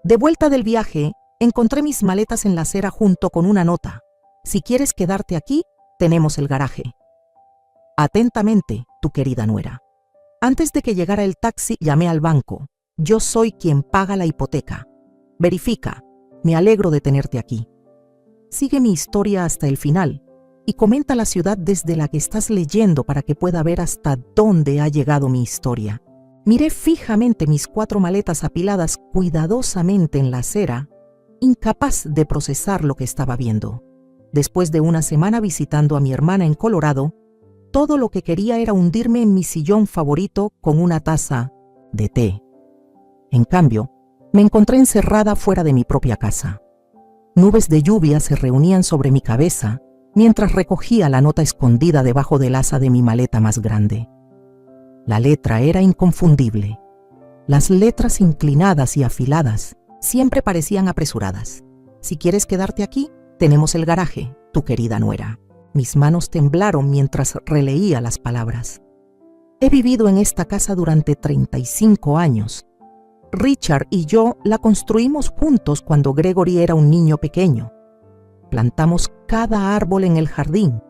De vuelta del viaje, encontré mis maletas en la acera junto con una nota. Si quieres quedarte aquí, tenemos el garaje. Atentamente, tu querida nuera. Antes de que llegara el taxi, llamé al banco. Yo soy quien paga la hipoteca. Verifica. Me alegro de tenerte aquí. Sigue mi historia hasta el final y comenta la ciudad desde la que estás leyendo para que pueda ver hasta dónde ha llegado mi historia. Miré fijamente mis 4 maletas apiladas cuidadosamente en la acera, incapaz de procesar lo que estaba viendo. Después de una semana visitando a mi hermana en Colorado, todo lo que quería era hundirme en mi sillón favorito con una taza de té. En cambio, me encontré encerrada fuera de mi propia casa. Nubes de lluvia se reunían sobre mi cabeza mientras recogía la nota escondida debajo del asa de mi maleta más grande. La letra era inconfundible. Las letras inclinadas y afiladas siempre parecían apresuradas. Si quieres quedarte aquí, tenemos el garaje, tu querida nuera. Mis manos temblaron mientras releía las palabras. He vivido en esta casa durante 35 años. Richard y yo la construimos juntos cuando Gregory era un niño pequeño. Plantamos cada árbol en el jardín,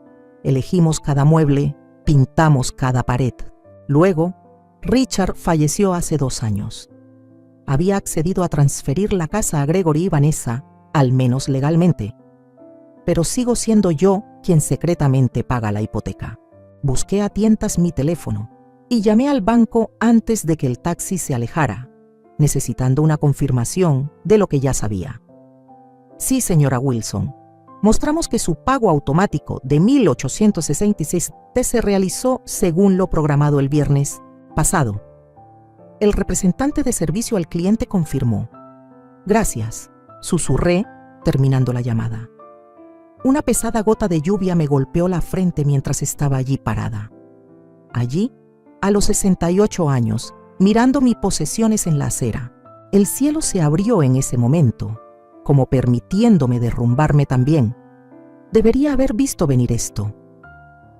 elegimos cada mueble, pintamos cada pared. Luego, Richard falleció hace 2 años. Había accedido a transferir la casa a Gregory y Vanessa, al menos legalmente. Pero sigo siendo yo quien secretamente paga la hipoteca. Busqué a tientas mi teléfono y llamé al banco antes de que el taxi se alejara, necesitando una confirmación de lo que ya sabía. Sí, señora Wilson. Mostramos que su pago automático de $1,866 se realizó según lo programado el viernes pasado. El representante de servicio al cliente confirmó. Gracias, susurré terminando la llamada. Una pesada gota de lluvia me golpeó la frente mientras estaba allí parada. Allí, a los 68 años, mirando mis posesiones en la acera, el cielo se abrió en ese momento, como permitiéndome derrumbarme también. Debería haber visto venir esto.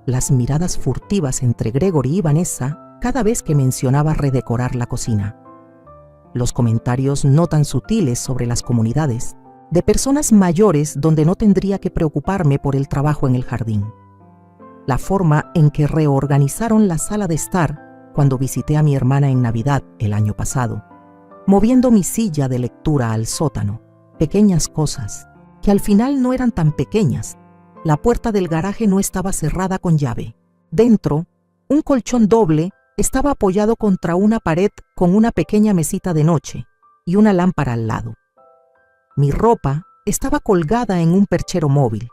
Las miradas furtivas entre Gregory y Vanessa cada vez que mencionaba redecorar la cocina. Los comentarios no tan sutiles sobre las comunidades de personas mayores donde no tendría que preocuparme por el trabajo en el jardín. La forma en que reorganizaron la sala de estar cuando visité a mi hermana en Navidad el año pasado, moviendo mi silla de lectura al sótano. Pequeñas cosas, que al final no eran tan pequeñas. La puerta del garaje no estaba cerrada con llave. Dentro, un colchón doble estaba apoyado contra una pared con una pequeña mesita de noche y una lámpara al lado. Mi ropa estaba colgada en un perchero móvil.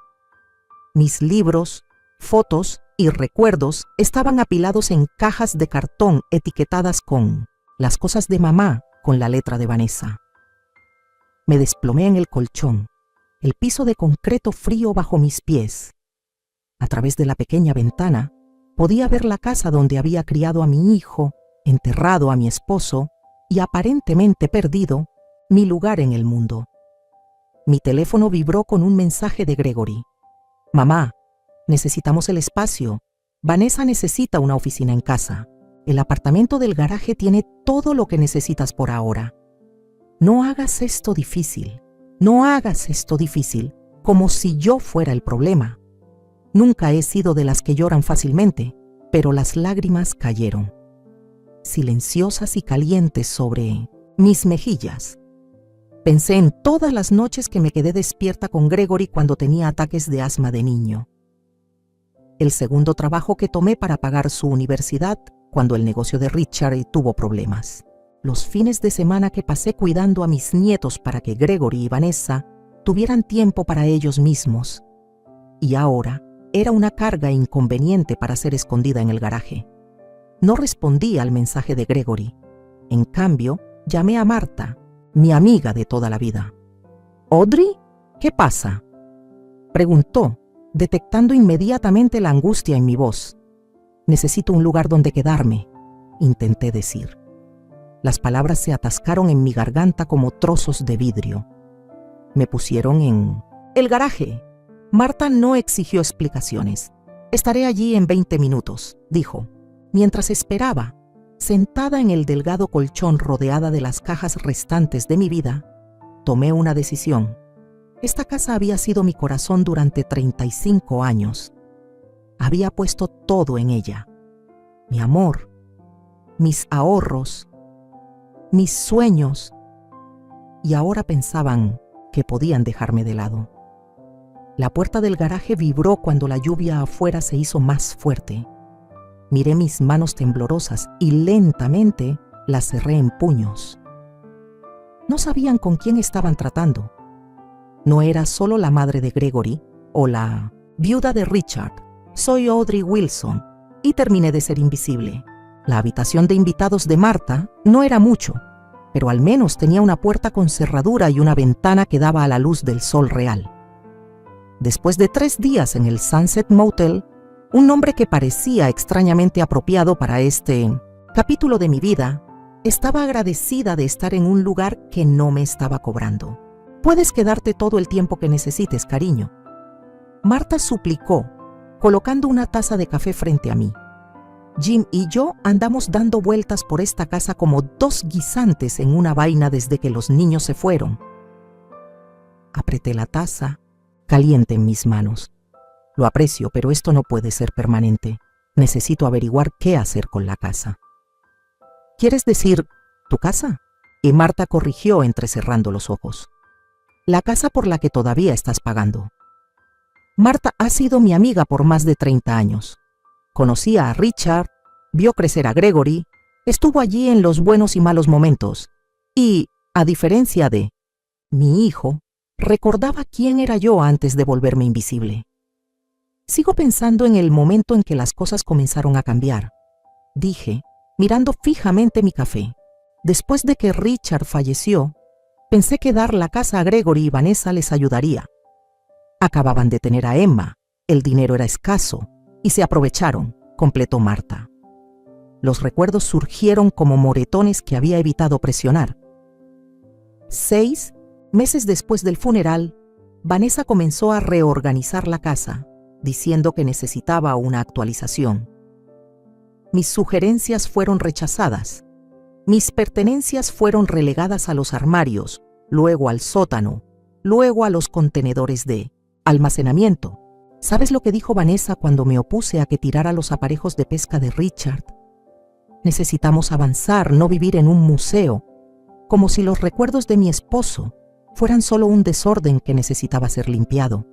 Mis libros, fotos y recuerdos estaban apilados en cajas de cartón etiquetadas con las cosas de mamá con la letra de Vanessa. Me desplomé en el colchón, el piso de concreto frío bajo mis pies. A través de la pequeña ventana, podía ver la casa donde había criado a mi hijo, enterrado a mi esposo y aparentemente perdido mi lugar en el mundo. Mi teléfono vibró con un mensaje de Gregory. Mamá, necesitamos el espacio. Vanessa necesita una oficina en casa. El apartamento del garaje tiene todo lo que necesitas por ahora. No hagas esto difícil. No hagas esto difícil, como si yo fuera el problema. Nunca he sido de las que lloran fácilmente, pero las lágrimas cayeron, silenciosas y calientes sobre mis mejillas. Pensé en todas las noches que me quedé despierta con Gregory cuando tenía ataques de asma de niño. El segundo trabajo que tomé para pagar su universidad cuando el negocio de Richard tuvo problemas. Los fines de semana que pasé cuidando a mis nietos para que Gregory y Vanessa tuvieran tiempo para ellos mismos. Y ahora era una carga inconveniente para ser escondida en el garaje. No respondí al mensaje de Gregory. En cambio, llamé a Marta, mi amiga de toda la vida. «¿Audrey? ¿Qué pasa?», preguntó, detectando inmediatamente la angustia en mi voz. «Necesito un lugar donde quedarme», intenté decir. Las palabras se atascaron en mi garganta como trozos de vidrio. Me pusieron en el garaje. Marta no exigió explicaciones. «Estaré allí en 20 minutos», dijo. Mientras esperaba, sentada en el delgado colchón rodeada de las cajas restantes de mi vida, tomé una decisión. Esta casa había sido mi corazón durante 35 años. Había puesto todo en ella. Mi amor, mis ahorros, mis sueños, y ahora pensaban que podían dejarme de lado. La puerta del garaje vibró cuando la lluvia afuera se hizo más fuerte. Miré mis manos temblorosas y lentamente las cerré en puños. No sabían con quién estaban tratando. No era solo la madre de Gregory o la viuda de Richard. Soy Audrey Wilson y terminé de ser invisible. La habitación de invitados de Marta no era mucho, pero al menos tenía una puerta con cerradura y una ventana que daba a la luz del sol real. Después de 3 días en el Sunset Motel, un nombre que parecía extrañamente apropiado para este capítulo de mi vida, estaba agradecida de estar en un lugar que no me estaba cobrando. Puedes quedarte todo el tiempo que necesites, cariño. Marta suplicó, colocando una taza de café frente a mí. Jim y yo andamos dando vueltas por esta casa como 2 guisantes en una vaina desde que los niños se fueron. Apreté la taza, caliente en mis manos. Lo aprecio, pero esto no puede ser permanente. Necesito averiguar qué hacer con la casa. ¿Quieres decir tu casa? Y Marta corrigió entrecerrando los ojos. La casa por la que todavía estás pagando. Marta ha sido mi amiga por más de 30 años. Conocía a Richard, vio crecer a Gregory, estuvo allí en los buenos y malos momentos. Y, a diferencia de mi hijo, recordaba quién era yo antes de volverme invisible. Sigo pensando en el momento en que las cosas comenzaron a cambiar, dije, mirando fijamente mi café. Después de que Richard falleció, pensé que dar la casa a Gregory y Vanessa les ayudaría. Acababan de tener a Emma, el dinero era escaso, y se aprovecharon, completó Marta. Los recuerdos surgieron como moretones que había evitado presionar. 6 meses después del funeral, Vanessa comenzó a reorganizar la casa, diciendo que necesitaba una actualización. Mis sugerencias fueron rechazadas. Mis pertenencias fueron relegadas a los armarios, luego al sótano, luego a los contenedores de almacenamiento. ¿Sabes lo que dijo Vanessa cuando me opuse a que tirara los aparejos de pesca de Richard? Necesitamos avanzar, no vivir en un museo, como si los recuerdos de mi esposo fueran solo un desorden que necesitaba ser limpiado.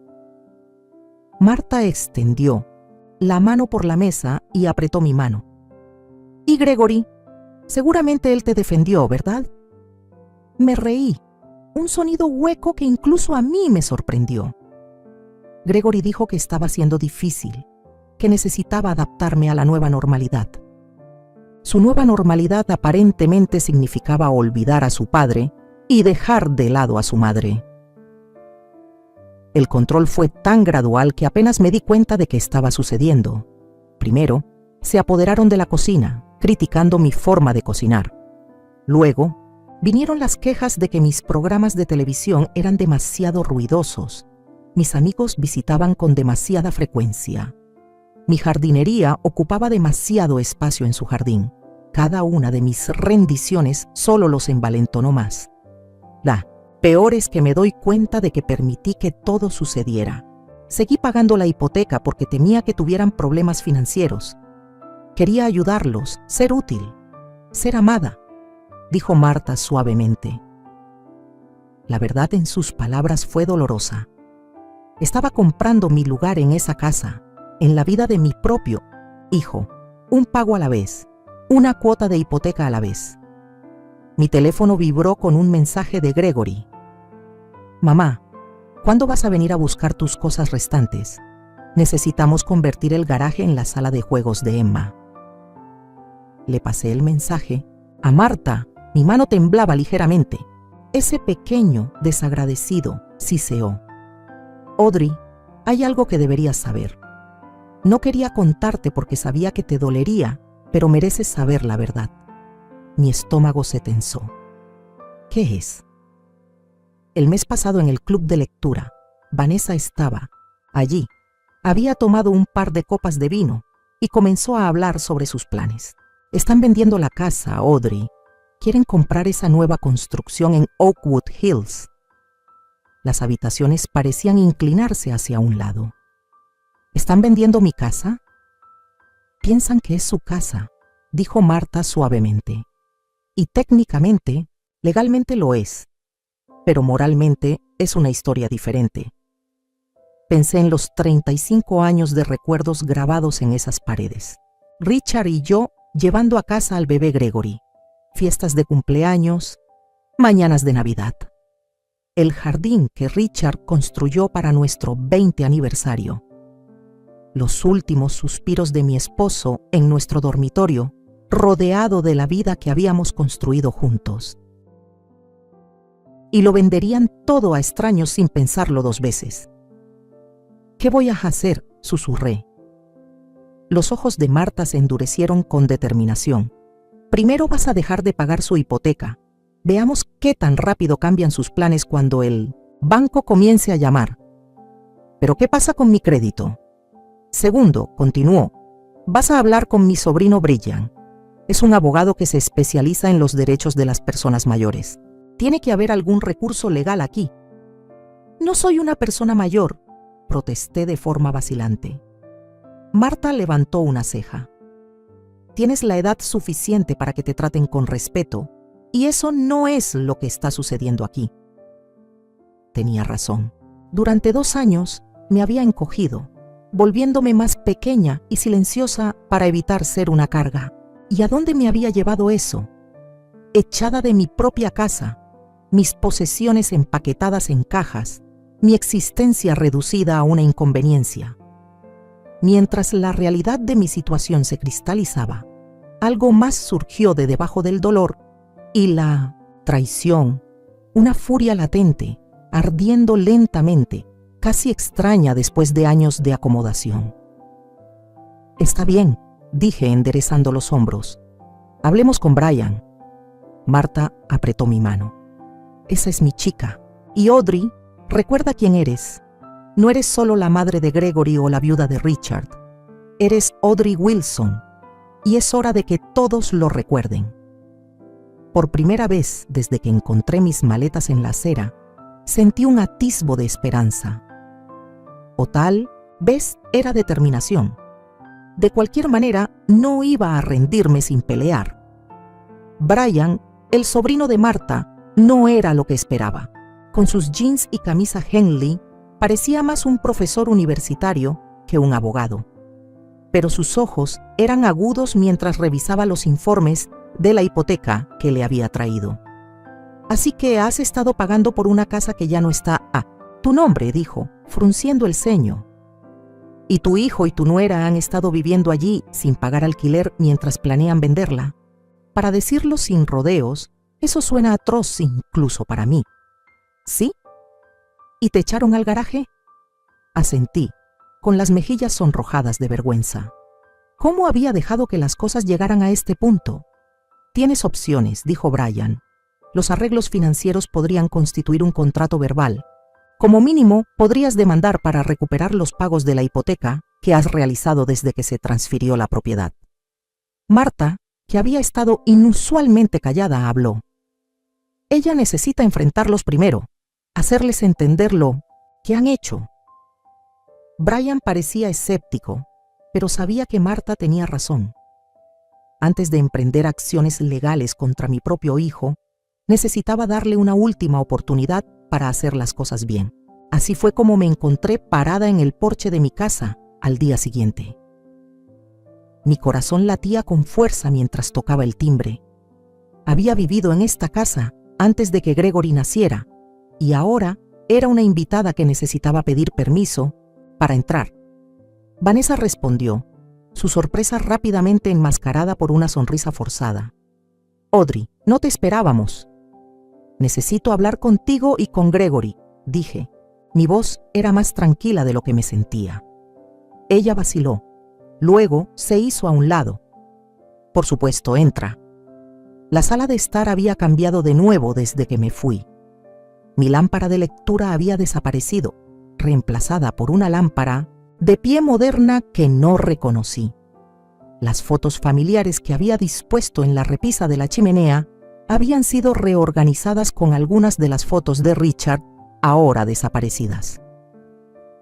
Marta extendió la mano por la mesa y apretó mi mano. ¿Y Gregory? Seguramente él te defendió, ¿verdad? Me reí, un sonido hueco que incluso a mí me sorprendió. Gregory dijo que estaba siendo difícil, que necesitaba adaptarme a la nueva normalidad. Su nueva normalidad aparentemente significaba olvidar a su padre y dejar de lado a su madre. El control fue tan gradual que apenas me di cuenta de que estaba sucediendo. Primero, se apoderaron de la cocina, criticando mi forma de cocinar. Luego, vinieron las quejas de que mis programas de televisión eran demasiado ruidosos. Mis amigos visitaban con demasiada frecuencia. Mi jardinería ocupaba demasiado espacio en su jardín. Cada una de mis rendiciones solo los envalentonó más. La peor es que me doy cuenta de que permití que todo sucediera. Seguí pagando la hipoteca porque temía que tuvieran problemas financieros. Quería ayudarlos, ser útil, ser amada, dijo Marta suavemente. La verdad en sus palabras fue dolorosa. Estaba comprando mi lugar en esa casa, en la vida de mi propio hijo, un pago a la vez, una cuota de hipoteca a la vez. Mi teléfono vibró con un mensaje de Gregory. Mamá, ¿cuándo vas a venir a buscar tus cosas restantes? Necesitamos convertir el garaje en la sala de juegos de Emma. Le pasé el mensaje a Marta. Mi mano temblaba ligeramente. Ese pequeño desagradecido siseó. Audrey, hay algo que deberías saber. No quería contarte porque sabía que te dolería, pero mereces saber la verdad. Mi estómago se tensó. ¿Qué es? El mes pasado en el club de lectura, Vanessa estaba allí. Había tomado un par de copas de vino y comenzó a hablar sobre sus planes. Están vendiendo la casa, Audrey. Quieren comprar esa nueva construcción en Oakwood Hills. Las habitaciones parecían inclinarse hacia un lado. ¿Están vendiendo mi casa? Piensan que es su casa, dijo Marta suavemente. Y técnicamente, legalmente lo es, pero moralmente es una historia diferente. Pensé en los 35 años de recuerdos grabados en esas paredes. Richard y yo llevando a casa al bebé Gregory, fiestas de cumpleaños, mañanas de Navidad. El jardín que Richard construyó para nuestro 20 aniversario. Los últimos suspiros de mi esposo en nuestro dormitorio, rodeado de la vida que habíamos construido juntos. Y lo venderían todo a extraños sin pensarlo 2 veces. ¿Qué voy a hacer?, susurré. Los ojos de Marta se endurecieron con determinación. Primero vas a dejar de pagar su hipoteca. Veamos qué tan rápido cambian sus planes cuando el banco comience a llamar. ¿Pero qué pasa con mi crédito? Segundo, continuó, vas a hablar con mi sobrino Brian. Es un abogado que se especializa en los derechos de las personas mayores. Tiene que haber algún recurso legal aquí. No soy una persona mayor, protesté de forma vacilante. Marta levantó una ceja. Tienes la edad suficiente para que te traten con respeto, y eso no es lo que está sucediendo aquí. Tenía razón. Durante 2 años me había encogido, volviéndome más pequeña y silenciosa para evitar ser una carga. ¿Y a dónde me había llevado eso? Echada de mi propia casa, mis posesiones empaquetadas en cajas, mi existencia reducida a una inconveniencia. Mientras la realidad de mi situación se cristalizaba, algo más surgió de debajo del dolor y la traición, una furia latente, ardiendo lentamente, casi extraña después de años de acomodación. Está bien, dije enderezando los hombros. Hablemos con Brian. Marta apretó mi mano. Esa es mi chica. Y Audrey, recuerda quién eres. No eres solo la madre de Gregory o la viuda de Richard. Eres Audrey Wilson. Y es hora de que todos lo recuerden. Por primera vez desde que encontré mis maletas en la acera, sentí un atisbo de esperanza. O tal vez era determinación. De cualquier manera, no iba a rendirme sin pelear. Brian, el sobrino de Marta, no era lo que esperaba. Con sus jeans y camisa Henley, parecía más un profesor universitario que un abogado. Pero sus ojos eran agudos mientras revisaba los informes de la hipoteca que le había traído. Así que has estado pagando por una casa que ya no está a tu nombre, dijo, frunciendo el ceño. ¿Y tu hijo y tu nuera han estado viviendo allí sin pagar alquiler mientras planean venderla? Para decirlo sin rodeos, eso suena atroz incluso para mí. ¿Sí? ¿Y te echaron al garaje? Asentí, con las mejillas sonrojadas de vergüenza. ¿Cómo había dejado que las cosas llegaran a este punto? Tienes opciones, dijo Brian. Los arreglos financieros podrían constituir un contrato verbal. Como mínimo, podrías demandar para recuperar los pagos de la hipoteca que has realizado desde que se transfirió la propiedad. Marta, que había estado inusualmente callada, habló. Ella necesita enfrentarlos primero, hacerles entender lo que han hecho. Brian parecía escéptico, pero sabía que Marta tenía razón. Antes de emprender acciones legales contra mi propio hijo, necesitaba darle una última oportunidad para hacer las cosas bien. Así fue como me encontré parada en el porche de mi casa al día siguiente. Mi corazón latía con fuerza mientras tocaba el timbre. Había vivido en esta casa antes de que Gregory naciera, y ahora era una invitada que necesitaba pedir permiso para entrar. Vanessa respondió, su sorpresa rápidamente enmascarada por una sonrisa forzada. Audrey, no te esperábamos. Necesito hablar contigo y con Gregory, dije. Mi voz era más tranquila de lo que me sentía. Ella vaciló. Luego se hizo a un lado. Por supuesto, entra. La sala de estar había cambiado de nuevo desde que me fui. Mi lámpara de lectura había desaparecido, reemplazada por una lámpara de pie moderna que no reconocí. Las fotos familiares que había dispuesto en la repisa de la chimenea habían sido reorganizadas con algunas de las fotos de Richard ahora desaparecidas.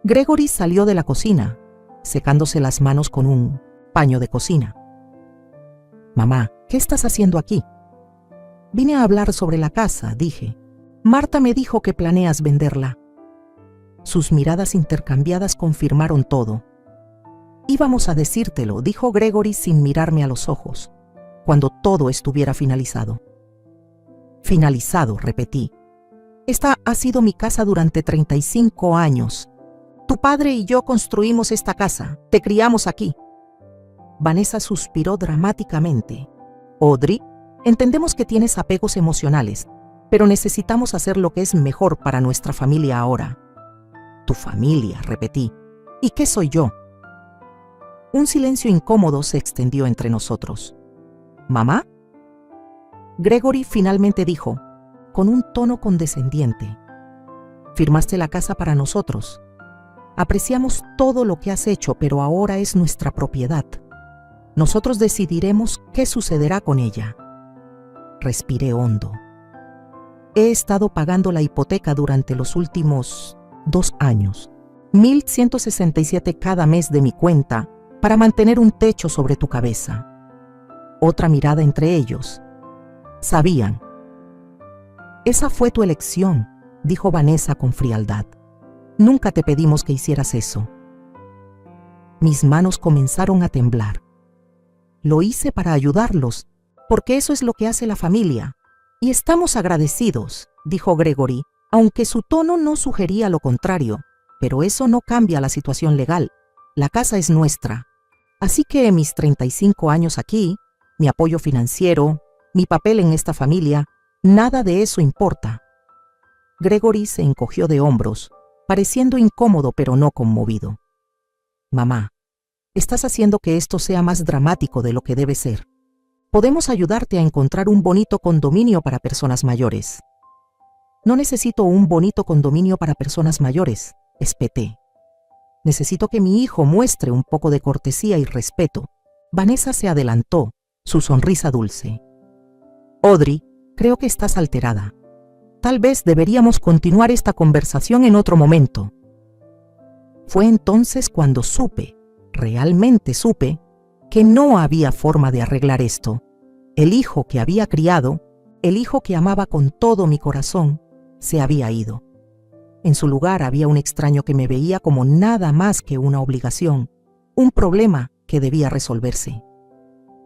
Gregory salió de la cocina, secándose las manos con un paño de cocina. Mamá, ¿qué estás haciendo aquí? Vine a hablar sobre la casa, dije. Marta me dijo que planeas venderla. Sus miradas intercambiadas confirmaron todo. Íbamos a decírtelo, dijo Gregory sin mirarme a los ojos, cuando todo estuviera finalizado. Finalizado, repetí. Esta ha sido mi casa durante 35 años. Tu padre y yo construimos esta casa, te criamos aquí. Vanessa suspiró dramáticamente. Audrey, entendemos que tienes apegos emocionales, pero necesitamos hacer lo que es mejor para nuestra familia ahora. Tu familia, repetí. ¿Y qué soy yo? Un silencio incómodo se extendió entre nosotros. ¿Mamá? Gregory finalmente dijo, con un tono condescendiente. Firmaste la casa para nosotros. Apreciamos todo lo que has hecho, pero ahora es nuestra propiedad. Nosotros decidiremos qué sucederá con ella. Respiré hondo. He estado pagando la hipoteca durante los últimos 2 años. 1,167 cada mes de mi cuenta para mantener un techo sobre tu cabeza. Otra mirada entre ellos. Sabían. Esa fue tu elección, dijo Vanessa con frialdad. Nunca te pedimos que hicieras eso. Mis manos comenzaron a temblar. Lo hice para ayudarlos, porque eso es lo que hace la familia. Y estamos agradecidos, dijo Gregory, aunque su tono no sugería lo contrario. Pero eso no cambia la situación legal. La casa es nuestra. Así que mis 35 años aquí, mi apoyo financiero, mi papel en esta familia, nada de eso importa. Gregory se encogió de hombros, pareciendo incómodo pero no conmovido. Mamá, estás haciendo que esto sea más dramático de lo que debe ser. Podemos ayudarte a encontrar un bonito condominio para personas mayores. No necesito un bonito condominio para personas mayores, espeté. Necesito que mi hijo muestre un poco de cortesía y respeto. Vanessa se adelantó, su sonrisa dulce. Audrey, creo que estás alterada. Tal vez deberíamos continuar esta conversación en otro momento. Fue entonces cuando supe, realmente supe, que no había forma de arreglar esto. El hijo que había criado, el hijo que amaba con todo mi corazón, se había ido. En su lugar había un extraño que me veía como nada más que una obligación, un problema que debía resolverse.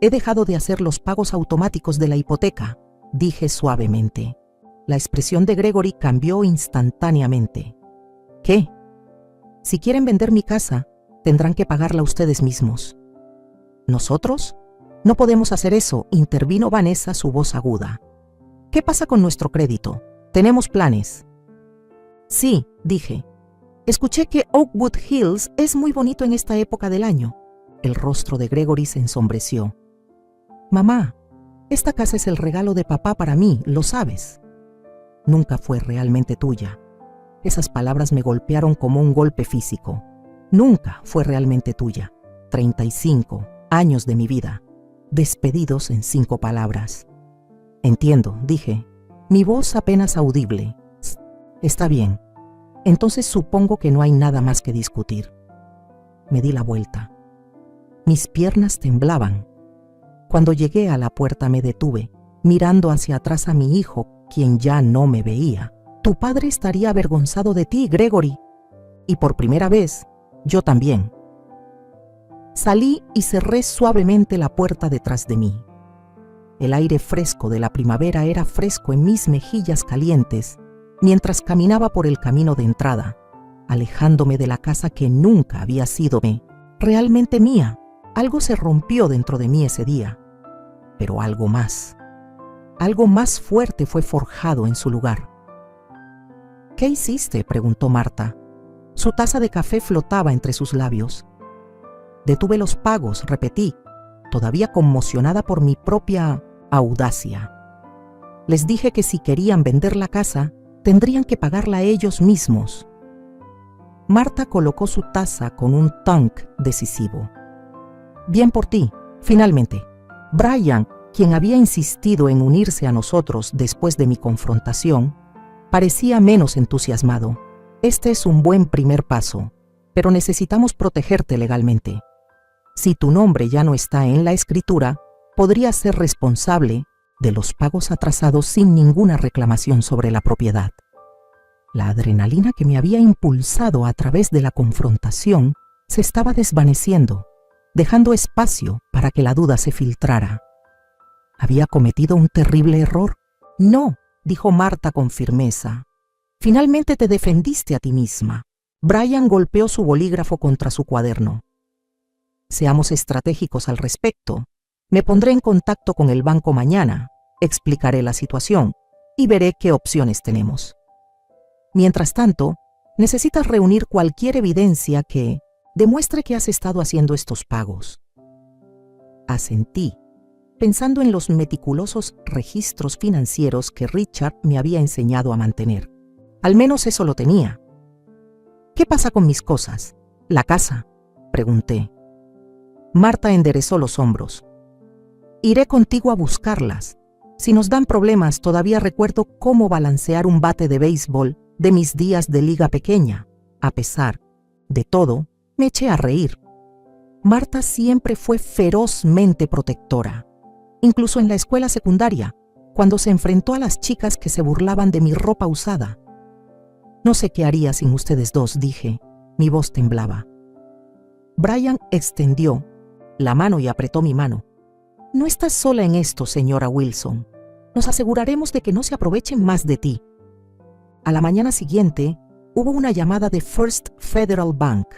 He dejado de hacer los pagos automáticos de la hipoteca, dije suavemente. La expresión de Gregory cambió instantáneamente. ¿Qué? Si quieren vender mi casa, tendrán que pagarla ustedes mismos. ¿Nosotros? No podemos hacer eso, intervino Vanessa, su voz aguda. ¿Qué pasa con nuestro crédito? Tenemos planes. Sí, dije. Escuché que Oakwood Hills es muy bonito en esta época del año. El rostro de Gregory se ensombreció. Mamá, esta casa es el regalo de papá para mí, lo sabes. Nunca fue realmente tuya. Esas palabras me golpearon como un golpe físico. Nunca fue realmente tuya. 35 años de mi vida, despedidos en 5 palabras. Entiendo, dije, mi voz apenas audible. Está bien. Entonces supongo que no hay nada más que discutir. Me di la vuelta. Mis piernas temblaban. Cuando llegué a la puerta me detuve, mirando hacia atrás a mi hijo, quien ya no me veía. Tu padre estaría avergonzado de ti, Gregory. Y por primera vez, yo también. Salí y cerré suavemente la puerta detrás de mí. El aire fresco de la primavera era fresco en mis mejillas calientes mientras caminaba por el camino de entrada, alejándome de la casa que nunca había sido realmente mía. Algo se rompió dentro de mí ese día, pero algo más fuerte fue forjado en su lugar. ¿Qué hiciste?, preguntó Marta. Su taza de café flotaba entre sus labios. Detuve los pagos, repetí, todavía conmocionada por mi propia audacia. Les dije que si querían vender la casa, tendrían que pagarla ellos mismos. Marta colocó su taza con un tunk decisivo. Bien por ti, finalmente. Brian, quien había insistido en unirse a nosotros después de mi confrontación, Parecía menos entusiasmado. Este es un buen primer paso, pero necesitamos protegerte legalmente. Si tu nombre ya no está en la escritura, podrías ser responsable de los pagos atrasados sin ninguna reclamación sobre la propiedad. La adrenalina que me había impulsado a través de la confrontación se estaba desvaneciendo, dejando espacio para que la duda se filtrara. ¿Había cometido un terrible error? No, dijo Marta con firmeza. Finalmente te defendiste a ti misma. Brian golpeó su bolígrafo contra su cuaderno. Seamos estratégicos al respecto. Me pondré en contacto con el banco mañana, explicaré la situación y veré qué opciones tenemos. Mientras tanto, necesitas reunir cualquier evidencia que demuestre que has estado haciendo estos pagos. Asentí, pensando en los meticulosos registros financieros que Richard me había enseñado a mantener. Al menos eso lo tenía. ¿Qué pasa con mis cosas? ¿La casa?, pregunté. Marta enderezó los hombros. Iré contigo a buscarlas. Si nos dan problemas, todavía recuerdo cómo balancear un bate de béisbol de mis días de liga pequeña. A pesar de todo, me eché a reír. Marta siempre fue ferozmente protectora, incluso en la escuela secundaria, cuando se enfrentó a las chicas que se burlaban de mi ropa usada. No sé qué haría sin ustedes dos, dije. Mi voz temblaba. Brian extendió la mano y apretó mi mano. No estás sola en esto, señora Wilson. Nos aseguraremos de que no se aprovechen más de ti. A la mañana siguiente, hubo una llamada de First Federal Bank.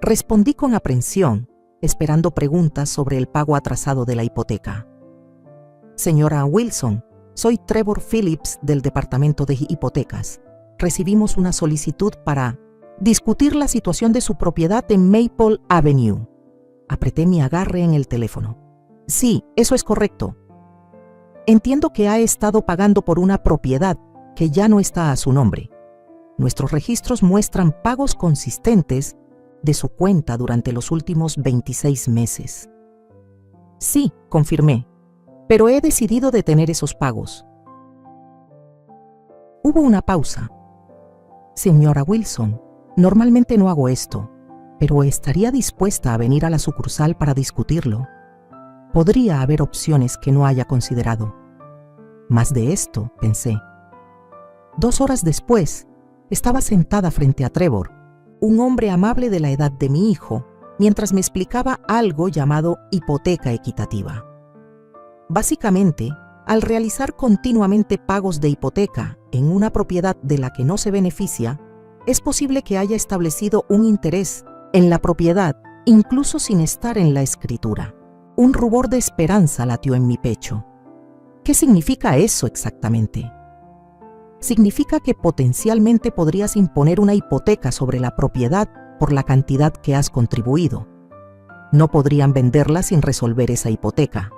Respondí con aprensión, esperando preguntas sobre el pago atrasado de la hipoteca. Señora Wilson, soy Trevor Phillips del Departamento de Hipotecas. Recibimos una solicitud para discutir la situación de su propiedad en Maple Avenue. Apreté mi agarre en el teléfono. Sí, eso es correcto. Entiendo que ha estado pagando por una propiedad que ya no está a su nombre. Nuestros registros muestran pagos consistentes de su cuenta durante los últimos 26 meses. Sí, confirmé, pero he decidido detener esos pagos. Hubo una pausa. Señora Wilson, normalmente no hago esto, pero estaría dispuesta a venir a la sucursal para discutirlo. Podría haber opciones que no haya considerado. Más de esto, pensé. 2 horas después, estaba sentada frente a Trevor, un hombre amable de la edad de mi hijo, mientras me explicaba algo llamado hipoteca equitativa. Básicamente, al realizar continuamente pagos de hipoteca en una propiedad de la que no se beneficia, es posible que haya establecido un interés en la propiedad, incluso sin estar en la escritura. Un rubor de esperanza latió en mi pecho. ¿Qué significa eso exactamente? Significa que potencialmente podrías imponer una hipoteca sobre la propiedad por la cantidad que has contribuido. No podrían venderla sin resolver esa hipoteca.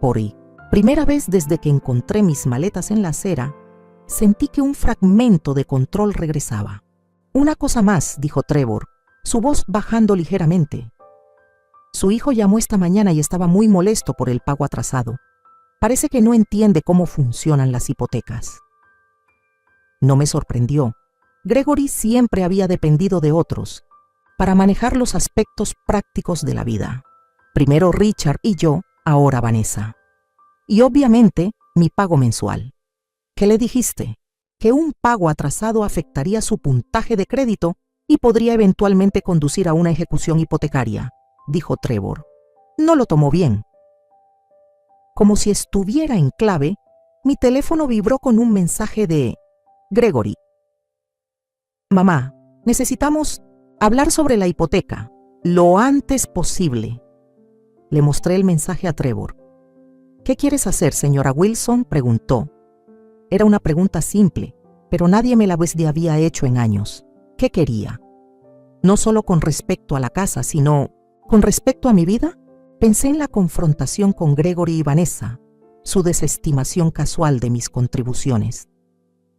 Por primera vez desde que encontré mis maletas en la acera, sentí que un fragmento de control regresaba. Una cosa más, dijo Trevor, su voz bajando ligeramente. Su hijo llamó esta mañana y estaba muy molesto por el pago atrasado. Parece que no entiende cómo funcionan las hipotecas. No me sorprendió. Gregory siempre había dependido de otros para manejar los aspectos prácticos de la vida. Primero Richard y yo, ahora Vanessa. Y obviamente mi pago mensual. ¿Qué le dijiste? Que un pago atrasado afectaría su puntaje de crédito y podría eventualmente conducir a una ejecución hipotecaria, dijo Trevor. No lo tomó bien. Como si estuviera en clave, mi teléfono vibró con un mensaje de Gregory. Mamá, necesitamos hablar sobre la hipoteca, lo antes posible. Le mostré el mensaje a Trevor. ¿Qué quieres hacer, señora Wilson?, preguntó. Era una pregunta simple, pero nadie me la había hecho en años. ¿Qué quería? No solo con respecto a la casa, sino con respecto a mi vida. Pensé en la confrontación con Gregory y Vanessa, su desestimación casual de mis contribuciones,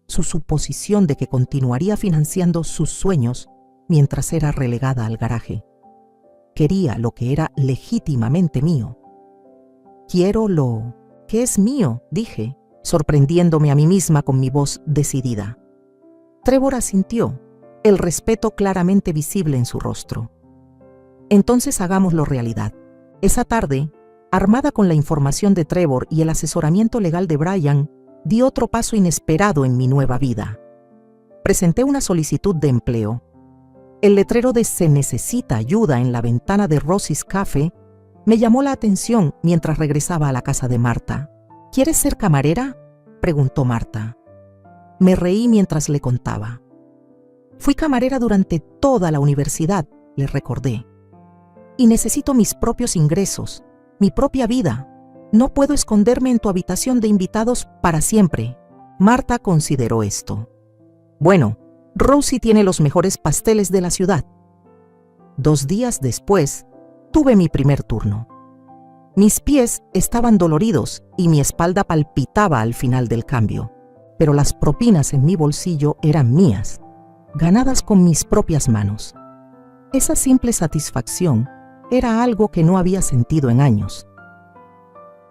su suposición de que continuaría financiando sus sueños mientras era relegada al garaje. Quería lo que era legítimamente mío. Quiero lo que es mío, dije, sorprendiéndome a mí misma con mi voz decidida. Trevor asintió, el respeto claramente visible en su rostro. Entonces hagámoslo realidad. Esa tarde, armada con la información de Trevor y el asesoramiento legal de Brian, di otro paso inesperado en mi nueva vida. Presenté una solicitud de empleo. El letrero de "Se necesita ayuda" en la ventana de Rosie's Cafe me llamó la atención mientras regresaba a la casa de Marta. ¿Quieres ser camarera?, preguntó Marta. Me reí mientras le contaba. Fui camarera durante toda la universidad, le recordé. Y necesito mis propios ingresos, mi propia vida. No puedo esconderme en tu habitación de invitados para siempre. Marta consideró esto. Bueno, Rosie tiene los mejores pasteles de la ciudad. 2 días después, tuve mi primer turno. Mis pies estaban doloridos y mi espalda palpitaba al final del cambio, pero las propinas en mi bolsillo eran mías, ganadas con mis propias manos. Esa simple satisfacción era algo que no había sentido en años.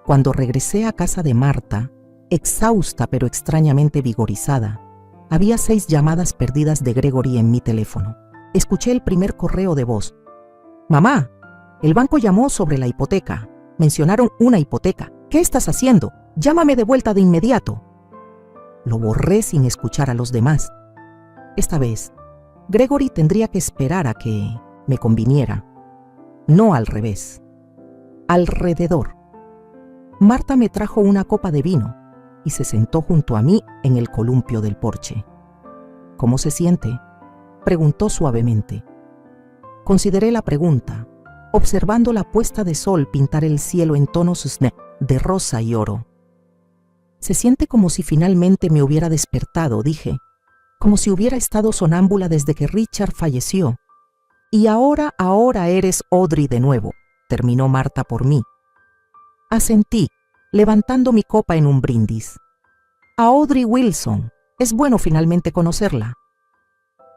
Cuando regresé a casa de Marta, exhausta pero extrañamente vigorizada, había 6 llamadas perdidas de Gregory en mi teléfono. Escuché el primer correo de voz. «Mamá, el banco llamó sobre la hipoteca. Mencionaron una hipoteca. ¿Qué estás haciendo? Llámame de vuelta de inmediato». Lo borré sin escuchar a los demás. Esta vez, Gregory tendría que esperar a que me conviniera. No al revés. Alrededor. Marta me trajo una copa de vino y se sentó junto a mí en el columpio del porche. «¿Cómo se siente?», preguntó suavemente. Consideré la pregunta, observando la puesta de sol pintar el cielo en tonos de rosa y oro. «Se siente como si finalmente me hubiera despertado», dije, «como si hubiera estado sonámbula desde que Richard falleció. Y ahora eres Audrey de nuevo», terminó Marta por mí. Asentí, levantando mi copa en un brindis. «A Audrey Wilson, es bueno finalmente conocerla».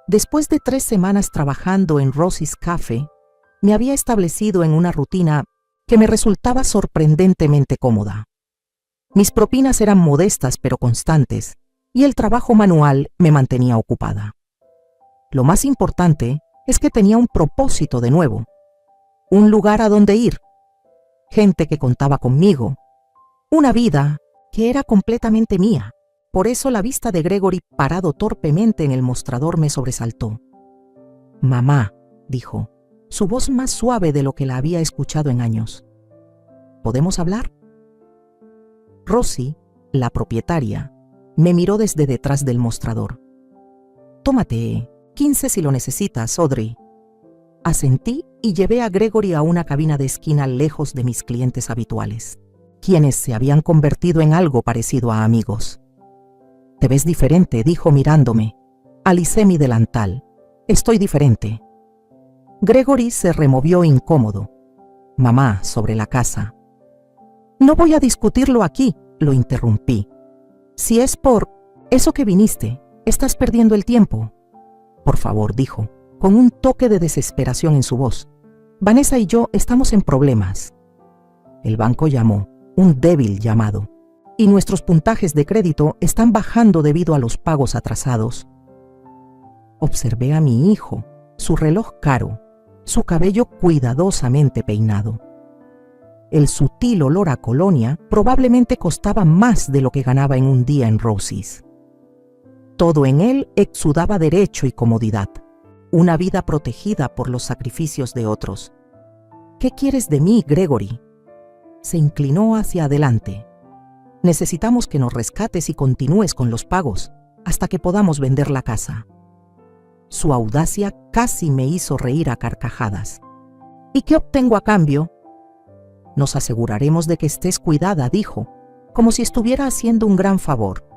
Después de 3 semanas trabajando en Rosie's Cafe, me había establecido en una rutina que me resultaba sorprendentemente cómoda. Mis propinas eran modestas pero constantes, y el trabajo manual me mantenía ocupada. Lo más importante es que tenía un propósito de nuevo, un lugar a donde ir, gente que contaba conmigo, una vida que era completamente mía. Por eso la vista de Gregory parado torpemente en el mostrador me sobresaltó. «Mamá», dijo, su voz más suave de lo que la había escuchado en años. «¿Podemos hablar?». Rosie, la propietaria, me miró desde detrás del mostrador. «Tómate 15 si lo necesitas, Audrey». Asentí y llevé a Gregory a una cabina de esquina lejos de mis clientes habituales, quienes se habían convertido en algo parecido a amigos. «Te ves diferente», dijo mirándome. Alicé mi delantal. «Estoy diferente». Gregory se removió incómodo. «Mamá, sobre la casa». «No voy a discutirlo aquí», lo interrumpí. «Si es por eso que viniste, estás perdiendo el tiempo». «Por favor», dijo, con un toque de desesperación en su voz. «Vanessa y yo estamos en problemas». El banco llamó, un débil llamado, y nuestros puntajes de crédito están bajando debido a los pagos atrasados. Observé a mi hijo, su reloj caro, su cabello cuidadosamente peinado. El sutil olor a colonia probablemente costaba más de lo que ganaba en un día en Rosie's. Todo en él exudaba derecho y comodidad, una vida protegida por los sacrificios de otros. «¿Qué quieres de mí, Gregory?». Se inclinó hacia adelante. «Necesitamos que nos rescates y continúes con los pagos hasta que podamos vender la casa». Su audacia casi me hizo reír a carcajadas. «¿Y qué obtengo a cambio?». «Nos aseguraremos de que estés cuidada», dijo, como si estuviera haciendo un gran favor.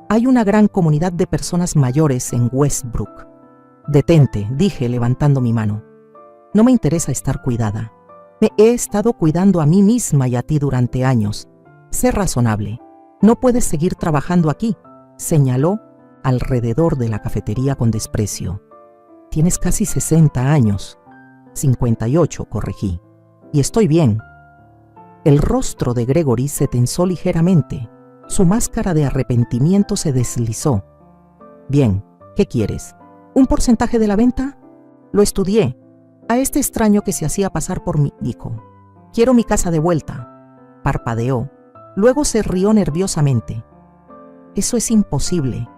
«Hay una gran comunidad de personas mayores en Westbrook». «Detente», dije levantando mi mano. «No me interesa estar cuidada. Me he estado cuidando a mí misma y a ti durante años. Sé razonable. No puedes seguir trabajando aquí», señaló alrededor de la cafetería con desprecio. «Tienes casi 60 años. 58, corregí. Y estoy bien». El rostro de Gregory se tensó ligeramente, Su máscara de arrepentimiento se deslizó. Bien, ¿qué quieres? ¿Un porcentaje de la venta? Lo estudié. A este extraño que se hacía pasar por mi hijo. Quiero mi casa de vuelta. Parpadeó. Luego se rió nerviosamente. Eso es imposible.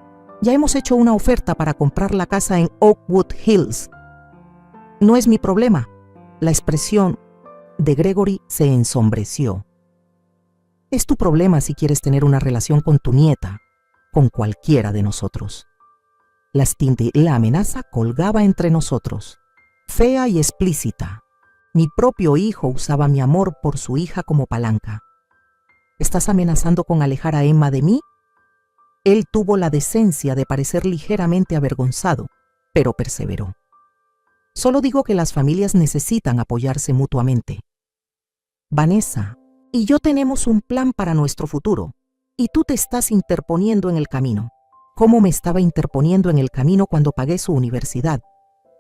Ya hemos hecho una oferta para comprar la casa en Oakwood Hills. No es mi problema. La expresión de Gregory se ensombreció. Es tu problema si quieres tener una relación con tu nieta, con cualquiera de nosotros. La amenaza colgaba entre nosotros, fea y explícita. Mi propio hijo usaba mi amor por su hija como palanca. ¿Estás amenazando con alejar a Emma de mí? Él tuvo la decencia de parecer ligeramente avergonzado, pero perseveró. Solo digo que las familias necesitan apoyarse mutuamente. Vanessa y yo tenemos un plan para nuestro futuro, y tú te estás interponiendo en el camino. ¿Cómo me estaba interponiendo en el camino cuando pagué su universidad?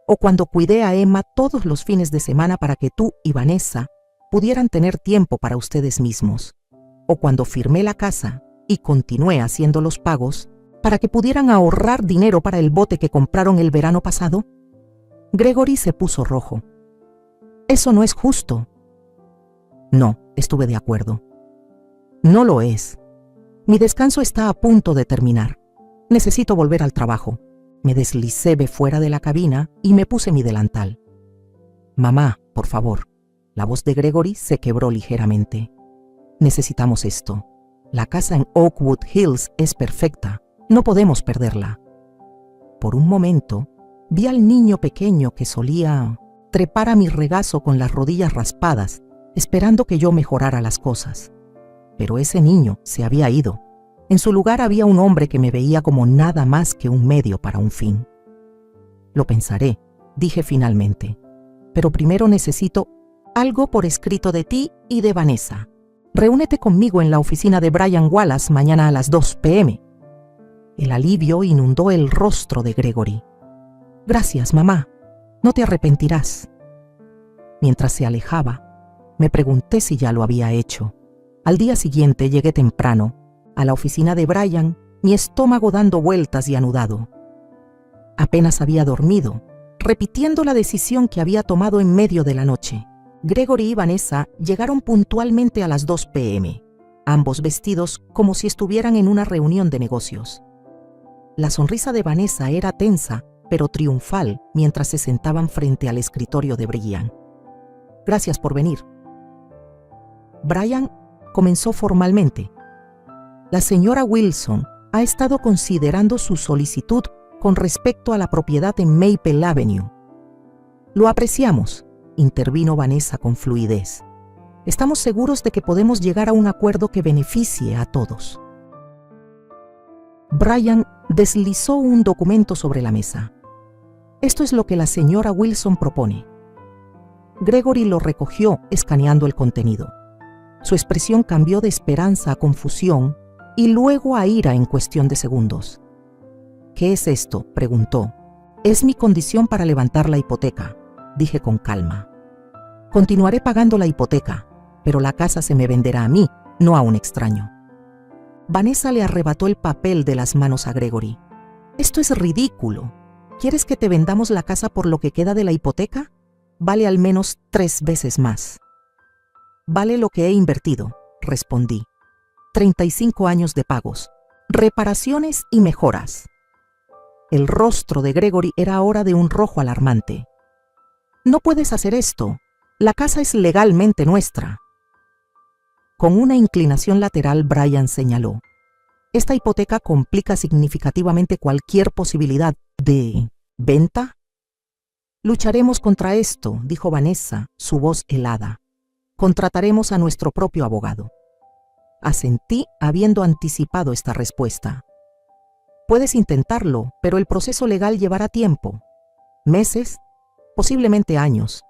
O cuando cuidé a Emma todos los fines de semana para que tú y Vanessa pudieran tener tiempo para ustedes mismos. O cuando firmé la casa y continué haciendo los pagos para que pudieran ahorrar dinero para el bote que compraron el verano pasado. Gregory se puso rojo. Eso no es justo. No, estuve de acuerdo. No lo es. Mi descanso está a punto de terminar. Necesito volver al trabajo. Me deslicé fuera de la cabina y me puse mi delantal. Mamá, por favor. La voz de Gregory se quebró ligeramente. Necesitamos esto. La casa en Oakwood Hills es perfecta. No podemos perderla. Por un momento, vi al niño pequeño que solía trepar a mi regazo con las rodillas raspadas, esperando que yo mejorara las cosas. Pero ese niño se había ido. En su lugar había un hombre que me veía como nada más que un medio para un fin. Lo pensaré, dije finalmente. Pero primero necesito algo por escrito de ti y de Vanessa. Reúnete conmigo en la oficina de Brian Wallace mañana a las 2 p.m. El alivio inundó el rostro de Gregory. Gracias, mamá. No te arrepentirás. Mientras se alejaba, me pregunté si ya lo había hecho. Al día siguiente llegué temprano, a la oficina de Brian, mi estómago dando vueltas y anudado. Apenas había dormido, repitiendo la decisión que había tomado en medio de la noche. Gregory y Vanessa llegaron puntualmente a las 2 p.m., ambos vestidos como si estuvieran en una reunión de negocios. La sonrisa de Vanessa era tensa, pero triunfal, mientras se sentaban frente al escritorio de Brian. Gracias por venir. Brian comenzó formalmente. La señora Wilson ha estado considerando su solicitud con respecto a la propiedad en Maple Avenue. Lo apreciamos, intervino Vanessa con fluidez. Estamos seguros de que podemos llegar a un acuerdo que beneficie a todos. Brian deslizó un documento sobre la mesa. Esto es lo que la señora Wilson propone. Gregory lo recogió, escaneando el contenido. Su expresión cambió de esperanza a confusión y luego a ira en cuestión de segundos. ¿Qué es esto?, preguntó. Es mi condición para levantar la hipoteca, dije con calma. Continuaré pagando la hipoteca, pero la casa se me venderá a mí, no a un extraño. Vanessa le arrebató el papel de las manos a Gregory. Esto es ridículo. ¿Quieres que te vendamos la casa por lo que queda de la hipoteca? Vale al menos 3 veces más. Vale lo que he invertido, respondí. 35 años de pagos, reparaciones y mejoras. El rostro de Gregory era ahora de un rojo alarmante. No puedes hacer esto. La casa es legalmente nuestra. Con una inclinación lateral, Brian señaló. Esta hipoteca complica significativamente cualquier posibilidad de venta. Lucharemos contra esto, dijo Vanessa, su voz helada. Contrataremos a nuestro propio abogado. Asentí, habiendo anticipado esta respuesta. Puedes intentarlo, pero el proceso legal llevará tiempo. Meses, posiblemente años.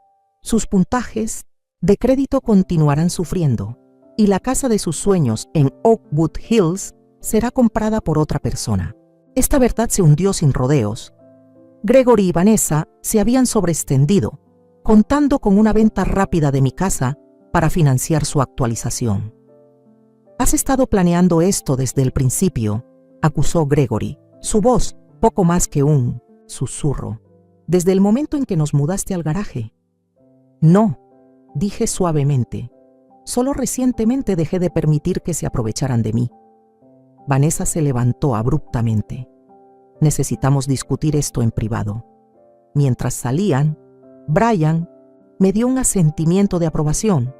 Sus puntajes de crédito continuarán sufriendo, y la casa de sus sueños en Oakwood Hills será comprada por otra persona. Esta verdad se hundió sin rodeos. Gregory y Vanessa se habían sobreextendido, contando con una venta rápida de mi casa para financiar su actualización. Has estado planeando esto desde el principio, acusó Gregory, su voz poco más que un susurro. Desde el momento en que nos mudaste al garaje. No, dije suavemente. Solo recientemente dejé de permitir que se aprovecharan de mí. Vanessa se levantó abruptamente. Necesitamos discutir esto en privado. Mientras salían, Brian me dio un asentimiento de aprobación.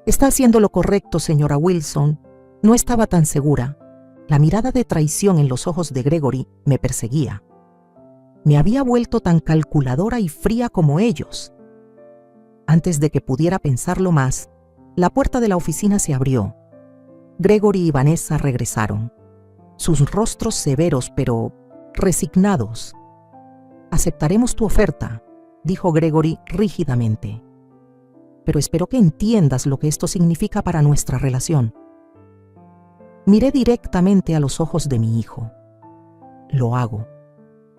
Está haciendo lo correcto, señora Wilson. No estaba tan segura. La mirada de traición en los ojos de Gregory me perseguía. Me había vuelto tan calculadora y fría como ellos. Antes de que pudiera pensarlo más, la puerta de la oficina se abrió. Gregory y Vanessa regresaron, sus rostros severos pero resignados. Aceptaremos tu oferta, dijo Gregory rígidamente. Pero espero que entiendas lo que esto significa para nuestra relación. Miré directamente a los ojos de mi hijo. Lo hago.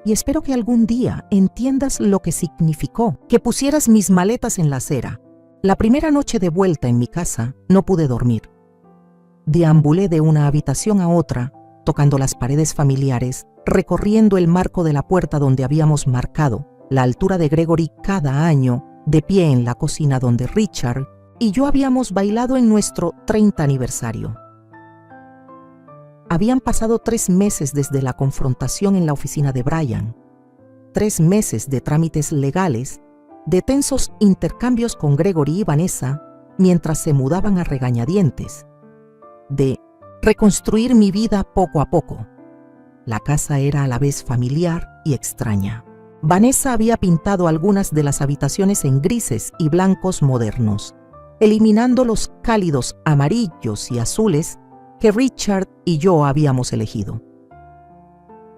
Y espero que algún día entiendas lo que significó que pusieras mis maletas en la acera. La primera noche de vuelta en mi casa no pude dormir. Deambulé de una habitación a otra, tocando las paredes familiares, recorriendo el marco de la puerta donde habíamos marcado la altura de Gregory cada año, de pie en la cocina donde Richard y yo habíamos bailado en nuestro 30 aniversario. Habían pasado 3 meses desde la confrontación en la oficina de Brian, 3 meses de trámites legales, de tensos intercambios con Gregory y Vanessa mientras se mudaban a regañadientes, de reconstruir mi vida poco a poco. La casa era a la vez familiar y extraña. Vanessa había pintado algunas de las habitaciones en grises y blancos modernos, eliminando los cálidos amarillos y azules que Richard y yo habíamos elegido.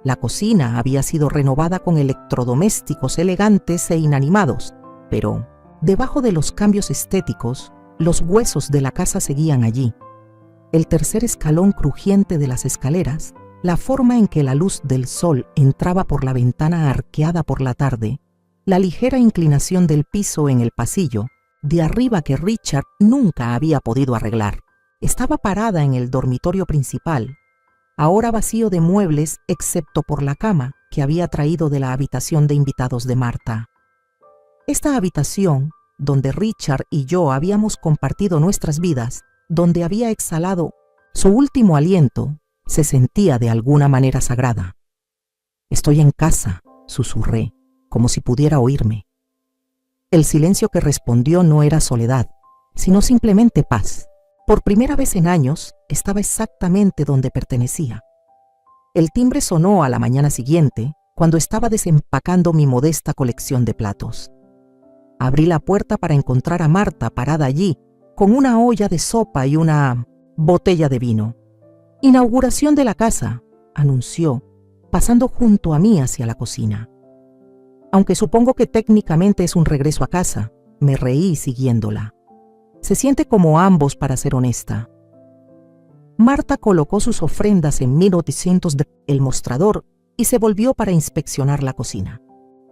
La cocina había sido renovada con electrodomésticos elegantes e inanimados, pero debajo de los cambios estéticos, los huesos de la casa seguían allí. El tercer escalón crujiente de las escaleras, la forma en que la luz del sol entraba por la ventana arqueada por la tarde, la ligera inclinación del piso en el pasillo, de arriba que Richard nunca había podido arreglar. Estaba parada en el dormitorio principal, ahora vacío de muebles excepto por la cama que había traído de la habitación de invitados de Marta. Esta habitación, donde Richard y yo habíamos compartido nuestras vidas, donde había exhalado su último aliento, se sentía de alguna manera sagrada. «Estoy en casa», susurré, como si pudiera oírme. El silencio que respondió no era soledad, sino simplemente paz. Por primera vez en años, estaba exactamente donde pertenecía. El timbre sonó a la mañana siguiente, cuando estaba desempacando mi modesta colección de platos. Abrí la puerta para encontrar a Marta parada allí, con una olla de sopa y una botella de vino. «Inauguración de la casa», anunció, pasando junto a mí hacia la cocina. Aunque supongo que técnicamente es un regreso a casa, me reí siguiéndola. Se siente como ambos, para ser honesta. Marta colocó sus ofrendas en 1800 el mostrador y se volvió para inspeccionar la cocina.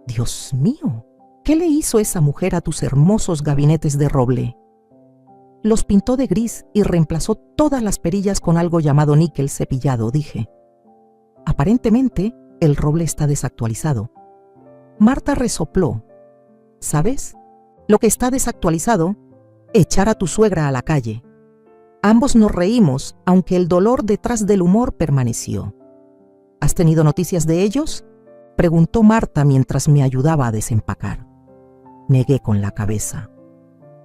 «Dios mío, ¿qué le hizo esa mujer a tus hermosos gabinetes de roble?» «Los pintó de gris y reemplazó todas las perillas con algo llamado níquel cepillado», dije. «Aparentemente, el roble está desactualizado». Marta resopló. «¿Sabes? Lo que está desactualizado, echar a tu suegra a la calle». Ambos nos reímos, aunque el dolor detrás del humor permaneció. «¿Has tenido noticias de ellos?», preguntó Marta mientras me ayudaba a desempacar. Negué con la cabeza.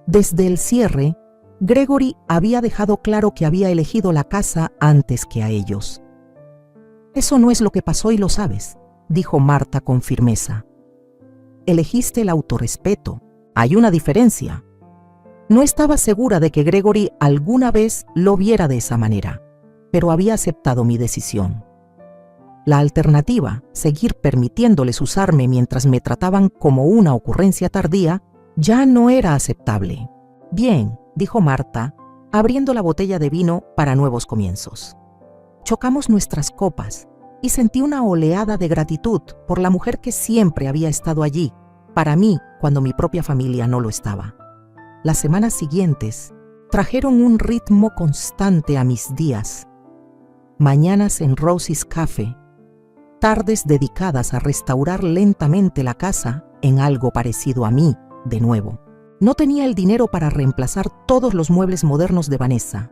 Desde el cierre, Gregory había dejado claro que había elegido la casa antes que a ellos. «Eso no es lo que pasó y lo sabes», dijo Marta con firmeza. «Elegiste el autorrespeto. Hay una diferencia». No estaba segura de que Gregory alguna vez lo viera de esa manera, pero había aceptado mi decisión. La alternativa, seguir permitiéndoles usarme mientras me trataban como una ocurrencia tardía, ya no era aceptable. «Bien», dijo Marta, abriendo la botella de vino para nuevos comienzos. Chocamos nuestras copas y sentí una oleada de gratitud por la mujer que siempre había estado allí, para mí cuando mi propia familia no lo estaba. Las semanas siguientes, trajeron un ritmo constante a mis días. Mañanas en Rosie's Café, tardes dedicadas a restaurar lentamente la casa en algo parecido a mí, de nuevo. No tenía el dinero para reemplazar todos los muebles modernos de Vanessa,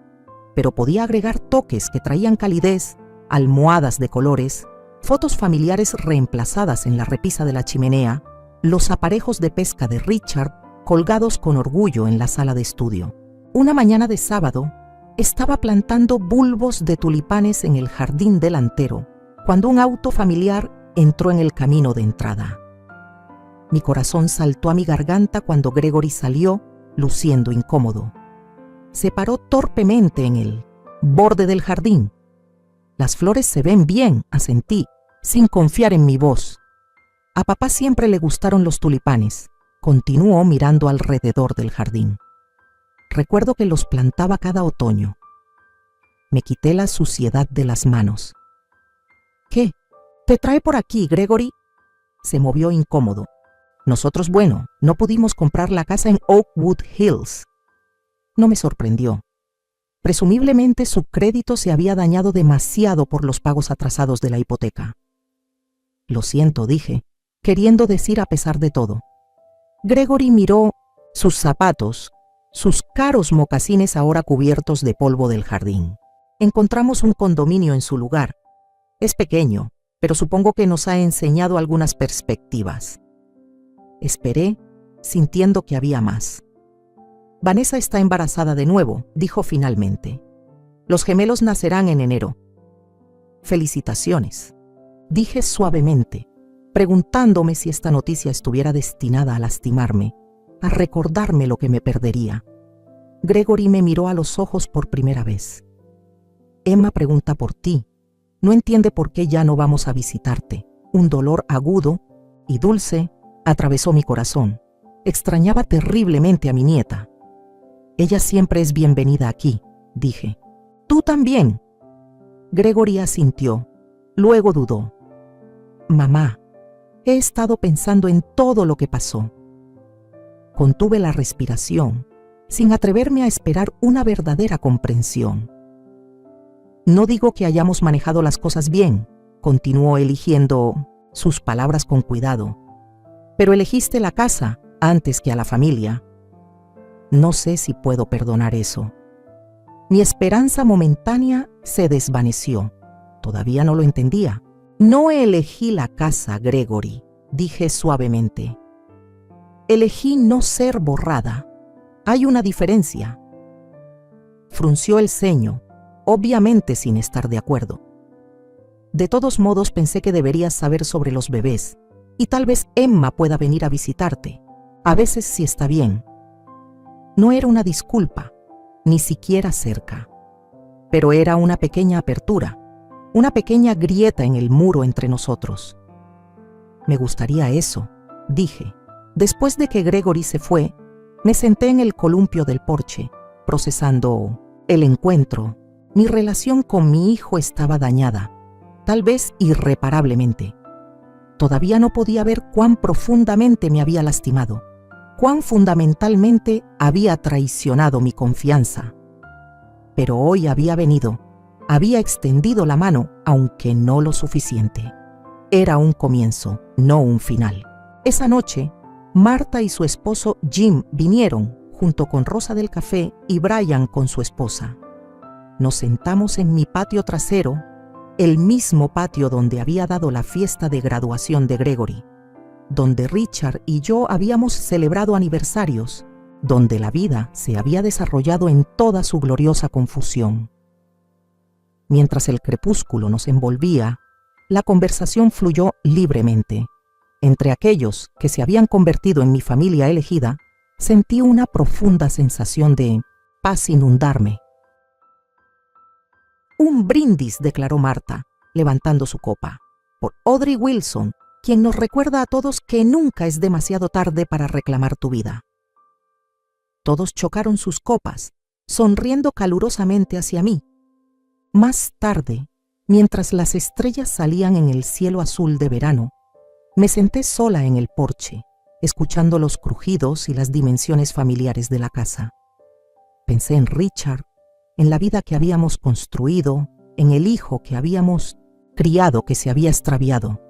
pero podía agregar toques que traían calidez, almohadas de colores, fotos familiares reemplazadas en la repisa de la chimenea, los aparejos de pesca de Richard colgados con orgullo en la sala de estudio. Una mañana de sábado, estaba plantando bulbos de tulipanes en el jardín delantero, cuando un auto familiar entró en el camino de entrada. Mi corazón saltó a mi garganta cuando Gregory salió, luciendo incómodo. Se paró torpemente en el borde del jardín. Las flores se ven bien, asentí, sin confiar en mi voz. A papá siempre le gustaron los tulipanes. Continuó mirando alrededor del jardín. Recuerdo que los plantaba cada otoño. Me quité la suciedad de las manos. ¿Qué? ¿Te trae por aquí, Gregory? Se movió incómodo. Nosotros, bueno, no pudimos comprar la casa en Oakwood Hills. No me sorprendió. Presumiblemente su crédito se había dañado demasiado por los pagos atrasados de la hipoteca. Lo siento, dije, queriendo decir a pesar de todo. Gregory miró sus zapatos, sus caros mocasines ahora cubiertos de polvo del jardín. Encontramos un condominio en su lugar. Es pequeño, pero supongo que nos ha enseñado algunas perspectivas. Esperé, sintiendo que había más. Vanessa está embarazada de nuevo, dijo finalmente. Los gemelos nacerán en enero. Felicitaciones, dije suavemente, preguntándome si esta noticia estuviera destinada a lastimarme, a recordarme lo que me perdería. Gregory me miró a los ojos por primera vez. Emma pregunta por ti. No entiende por qué ya no vamos a visitarte. Un dolor agudo y dulce atravesó mi corazón. Extrañaba terriblemente a mi nieta. Ella siempre es bienvenida aquí, dije. Tú también. Gregory asintió. Luego dudó. Mamá, he estado pensando en todo lo que pasó. Contuve la respiración, sin atreverme a esperar una verdadera comprensión. No digo que hayamos manejado las cosas bien, continuó eligiendo sus palabras con cuidado, pero elegiste la casa antes que a la familia. No sé si puedo perdonar eso. Mi esperanza momentánea se desvaneció. Todavía no lo entendía. No elegí la casa, Gregory, dije suavemente. Elegí no ser borrada. Hay una diferencia. Frunció el ceño, obviamente sin estar de acuerdo. De todos modos pensé que deberías saber sobre los bebés, y tal vez Emma pueda venir a visitarte. A veces sí está bien. No era una disculpa, ni siquiera cerca, pero era una pequeña apertura, una pequeña grieta en el muro entre nosotros. Me gustaría eso, dije. Después de que Gregory se fue, me senté en el columpio del porche, procesando el encuentro. Mi relación con mi hijo estaba dañada, tal vez irreparablemente. Todavía no podía ver cuán profundamente me había lastimado, cuán fundamentalmente había traicionado mi confianza. Pero hoy había venido, había extendido la mano, aunque no lo suficiente. Era un comienzo, no un final. Esa noche, Marta y su esposo Jim vinieron, junto con Rosa del Café y Brian con su esposa. Nos sentamos en mi patio trasero, el mismo patio donde había dado la fiesta de graduación de Gregory, donde Richard y yo habíamos celebrado aniversarios, donde la vida se había desarrollado en toda su gloriosa confusión. Mientras el crepúsculo nos envolvía, la conversación fluyó libremente. Entre aquellos que se habían convertido en mi familia elegida, sentí una profunda sensación de paz inundarme. Un brindis, declaró Marta, levantando su copa, por Audrey Wilson, quien nos recuerda a todos que nunca es demasiado tarde para reclamar tu vida. Todos chocaron sus copas, sonriendo calurosamente hacia mí. Más tarde, mientras las estrellas salían en el cielo azul de verano, me senté sola en el porche, escuchando los crujidos y las dimensiones familiares de la casa. Pensé en Richard, en la vida que habíamos construido, en el hijo que habíamos criado que se había extraviado.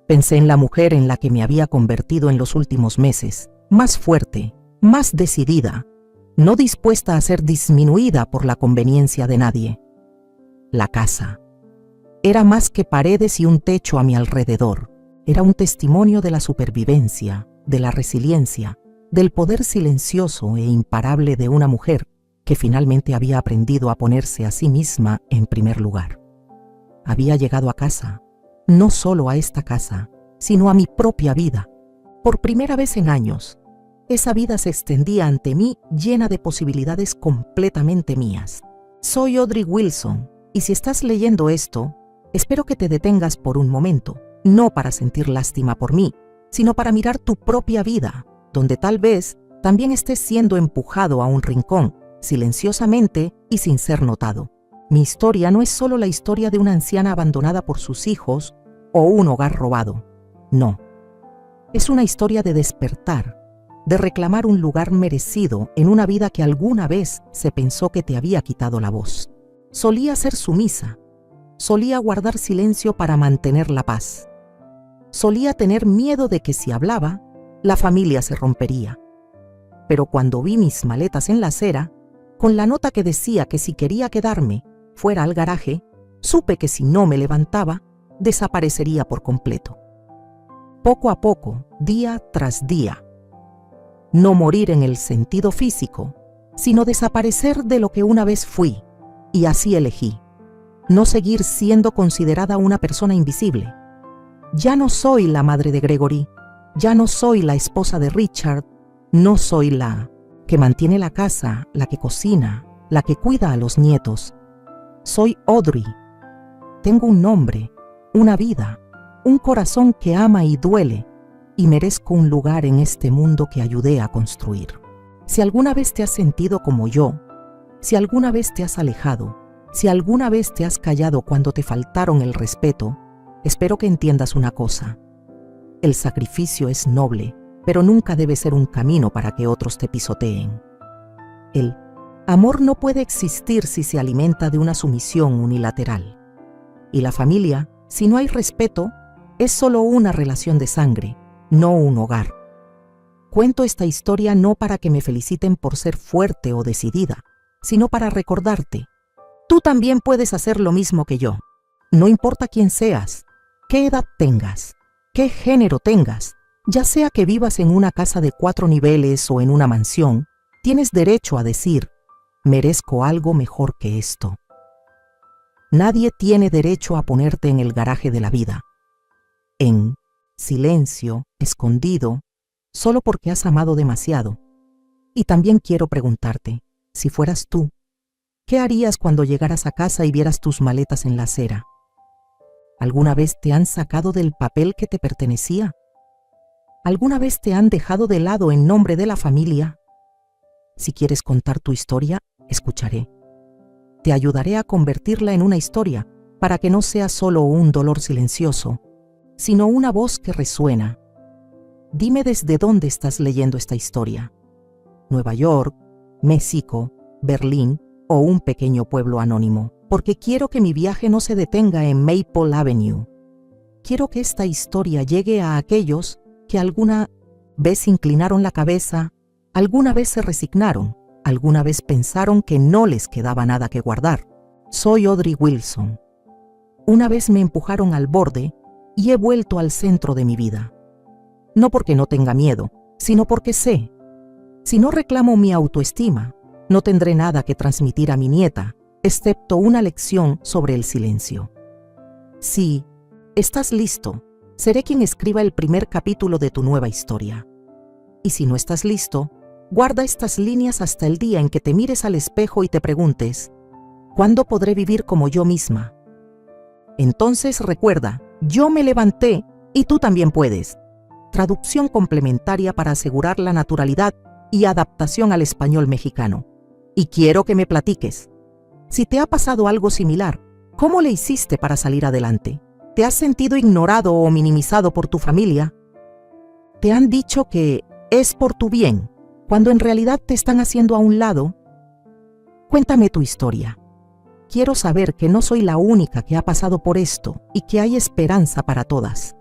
Pensé en la mujer en la que me había convertido en los últimos meses, más fuerte, más decidida, no dispuesta a ser disminuida por la conveniencia de nadie. La casa era más que paredes y un techo a mi alrededor. Era un testimonio de la supervivencia, de la resiliencia, del poder silencioso e imparable de una mujer que finalmente había aprendido a ponerse a sí misma en primer lugar. Había llegado a casa, no solo a esta casa, sino a mi propia vida. Por primera vez en años, esa vida se extendía ante mí llena de posibilidades completamente mías. Soy Audrey Wilson, y si estás leyendo esto, espero que te detengas por un momento, no para sentir lástima por mí, sino para mirar tu propia vida, donde tal vez también estés siendo empujado a un rincón, silenciosamente y sin ser notado. Mi historia no es solo la historia de una anciana abandonada por sus hijos o un hogar robado. No. Es una historia de despertar, de reclamar un lugar merecido en una vida que alguna vez se pensó que te había quitado la voz. Solía ser sumisa, solía guardar silencio para mantener la paz. Solía tener miedo de que si hablaba, la familia se rompería. Pero cuando vi mis maletas en la acera, con la nota que decía que si quería quedarme fuera al garaje, supe que si no me levantaba, desaparecería por completo. Poco a poco, día tras día. No morir en el sentido físico, sino desaparecer de lo que una vez fui, y así elegí. No seguir siendo considerada una persona invisible. Ya no soy la madre de Gregory, ya no soy la esposa de Richard, no soy la que mantiene la casa, la que cocina, la que cuida a los nietos. Soy Audrey. Tengo un nombre, una vida, un corazón que ama y duele, y merezco un lugar en este mundo que ayudé a construir. Si alguna vez te has sentido como yo, si alguna vez te has alejado, si alguna vez te has callado cuando te faltaron el respeto, espero que entiendas una cosa. El sacrificio es noble, pero nunca debe ser un camino para que otros te pisoteen. El amor no puede existir si se alimenta de una sumisión unilateral. Y la familia, si no hay respeto, es solo una relación de sangre, no un hogar. Cuento esta historia no para que me feliciten por ser fuerte o decidida, sino para recordarte. Tú también puedes hacer lo mismo que yo. No importa quién seas, qué edad tengas, qué género tengas, ya sea que vivas en una casa de 4 niveles o en una mansión, tienes derecho a decir, merezco algo mejor que esto. Nadie tiene derecho a ponerte en el garaje de la vida, en silencio, escondido, solo porque has amado demasiado. Y también quiero preguntarte, si fueras tú, ¿qué harías cuando llegaras a casa y vieras tus maletas en la acera? ¿Alguna vez te han sacado del papel que te pertenecía? ¿Alguna vez te han dejado de lado en nombre de la familia? Si quieres contar tu historia, escucharé. Te ayudaré a convertirla en una historia para que no sea solo un dolor silencioso, sino una voz que resuena. Dime desde dónde estás leyendo esta historia. Nueva York, México, Berlín o un pequeño pueblo anónimo, porque quiero que mi viaje no se detenga en Maple Avenue. Quiero que esta historia llegue a aquellos que alguna vez inclinaron la cabeza, alguna vez se resignaron, alguna vez pensaron que no les quedaba nada que guardar. Soy Audrey Wilson. Una vez me empujaron al borde y he vuelto al centro de mi vida. No porque no tenga miedo, sino porque sé, si no reclamo mi autoestima, no tendré nada que transmitir a mi nieta, excepto una lección sobre el silencio. Si estás listo, seré quien escriba el primer capítulo de tu nueva historia. Y si no estás listo, guarda estas líneas hasta el día en que te mires al espejo y te preguntes, ¿cuándo podré vivir como yo misma? Entonces recuerda, yo me levanté y tú también puedes. Traducción complementaria para asegurar la naturalidad y adaptación al español mexicano. Y quiero que me platiques. Si te ha pasado algo similar, ¿cómo le hiciste para salir adelante? ¿Te has sentido ignorado o minimizado por tu familia? ¿Te han dicho que es por tu bien, cuando en realidad te están haciendo a un lado? Cuéntame tu historia. Quiero saber que no soy la única que ha pasado por esto y que hay esperanza para todas.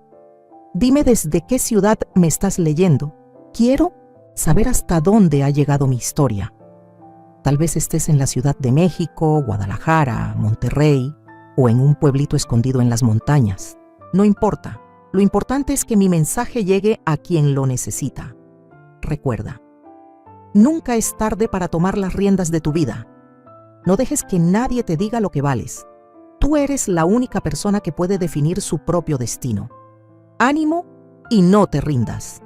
Dime desde qué ciudad me estás leyendo. Quiero saber hasta dónde ha llegado mi historia. Tal vez estés en la Ciudad de México, Guadalajara, Monterrey o en un pueblito escondido en las montañas. No importa. Lo importante es que mi mensaje llegue a quien lo necesita. Recuerda, nunca es tarde para tomar las riendas de tu vida. No dejes que nadie te diga lo que vales. Tú eres la única persona que puede definir su propio destino. Ánimo y no te rindas.